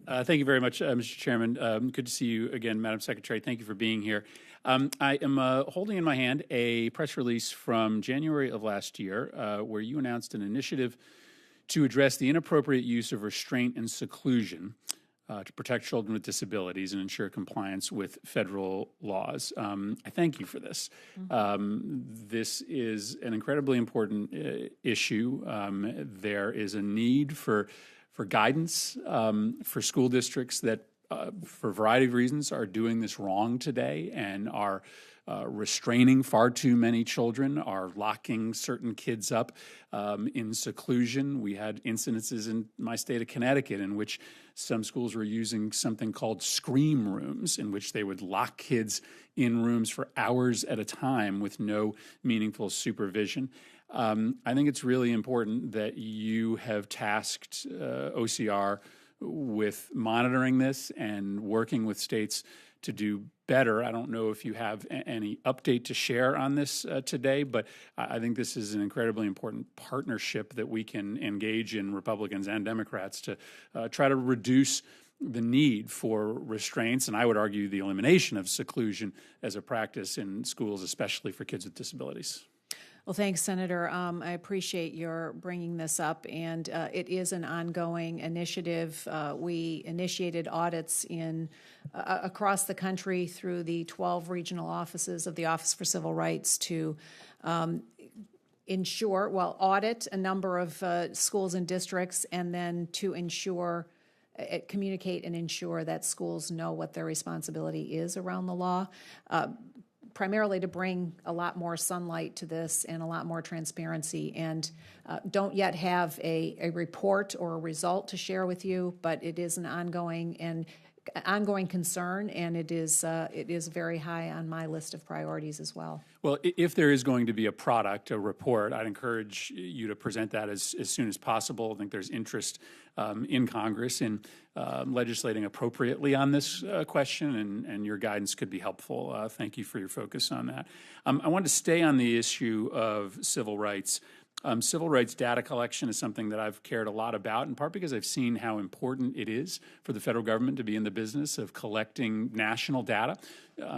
Thank you very much, Mr. Chairman. Good to see you again, Madam Secretary. Thank you for being here. I am holding in my hand a press release from January of last year where you announced an initiative to address the inappropriate use of restraint and seclusion to protect children with disabilities and ensure compliance with federal laws. I thank you for this. This is an incredibly important issue. There is a need for guidance for school districts that, for a variety of reasons, are doing this wrong today and are restraining far too many children, are locking certain kids up in seclusion. We had incidences in my state of Connecticut in which some schools were using something called scream rooms, in which they would lock kids in rooms for hours at a time with no meaningful supervision. I think it's really important that you have tasked OCR with monitoring this and working with states to do better. I don't know if you have any update to share on this today, but I think this is an incredibly important partnership that we can engage in, Republicans and Democrats, to try to reduce the need for restraints, and I would argue the elimination of seclusion as a practice in schools, especially for kids with disabilities. Well, thanks, Senator. I appreciate your bringing this up, and it is an ongoing initiative. We initiated audits across the country through the 12 regional offices of the Office for Civil Rights to audit a number of schools and districts, and then to communicate and ensure that schools know what their responsibility is around the law. Primarily to bring a lot more sunlight to this and a lot more transparency, and don't yet have a report or a result to share with you, but it is an ongoing concern, and it is very high on my list of priorities as well. Well, if there is going to be a report, I'd encourage you to present that as soon as possible. I think there's interest in Congress in legislating appropriately on this question, and your guidance could be helpful. Thank you for your focus on that. I want to stay on the issue of civil rights. Civil rights data collection is something that I've cared a lot about, in part because I've seen how important it is for the federal government to be in the business of collecting national data.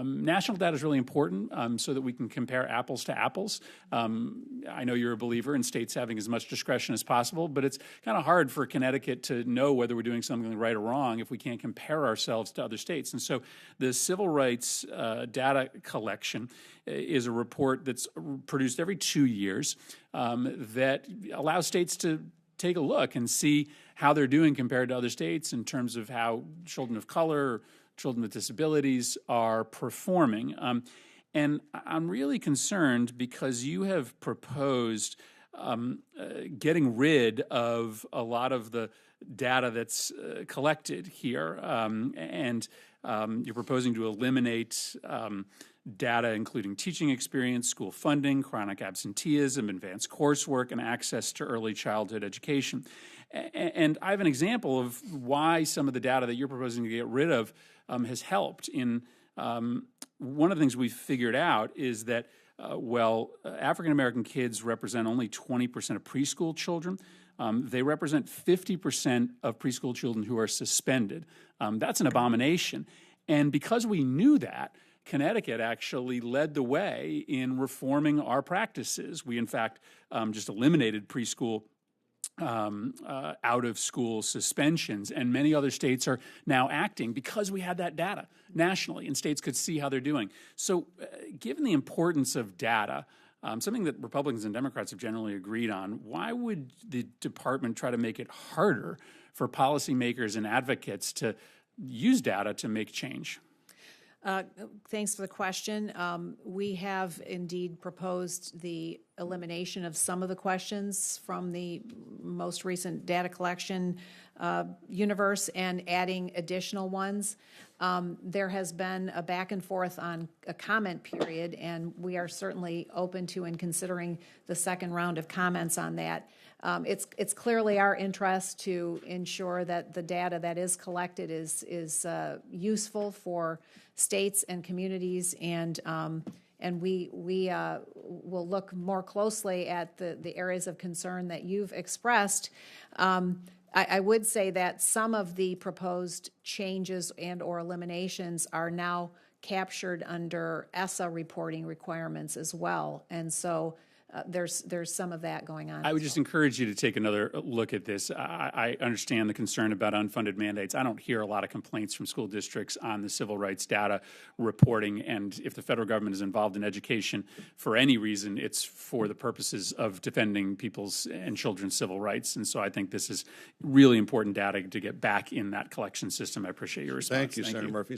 National data is really important so that we can compare apples to apples. I know you're a believer in states having as much discretion as possible, but it's kind of hard for Connecticut to know whether we're doing something right or wrong if we can't compare ourselves to other states. And so the civil rights data collection is a report that's produced every 2 years that allows states to take a look and see how they're doing compared to other states in terms of how children of color, children with disabilities are performing. And I'm really concerned because you have proposed getting rid of a lot of the data that's collected here. And you're proposing to eliminate data including teaching experience, school funding, chronic absenteeism, advanced coursework, and access to early childhood education. And I have an example of why some of the data that you're proposing to get rid of has helped. One of the things we've figured out is that African-American kids represent only 20% of preschool children. They represent 50% of preschool children who are suspended. That's an abomination. And because we knew that, Connecticut actually led the way in reforming our practices. We, in fact, just eliminated preschool out-of-school suspensions, and many other states are now acting because we had that data nationally, and states could see how they're doing. So given the importance of data, something that Republicans and Democrats have generally agreed on, why would the department try to make it harder for policymakers and advocates to use data to make change? Thanks for the question. We have indeed proposed the elimination of some of the questions from the most recent data collection universe and adding additional ones. There has been a back and forth on a comment period, and we are certainly open to and considering the second round of comments on that. It's clearly our interest to ensure that the data that is collected is useful for states and communities, and we will look more closely at the areas of concern that you've expressed. I would say that some of the proposed changes and/or eliminations are now captured under ESSA reporting requirements as well. And so there's some of that going on. I would just encourage you to take another look at this. I understand the concern about unfunded mandates. I don't hear a lot of complaints from school districts on the civil rights data reporting. And if the federal government is involved in education for any reason, it's for the purposes of defending people's and children's civil rights. And so I think this is really important data to get back in that collection system. I appreciate your response. Thank you, Senator Murphy.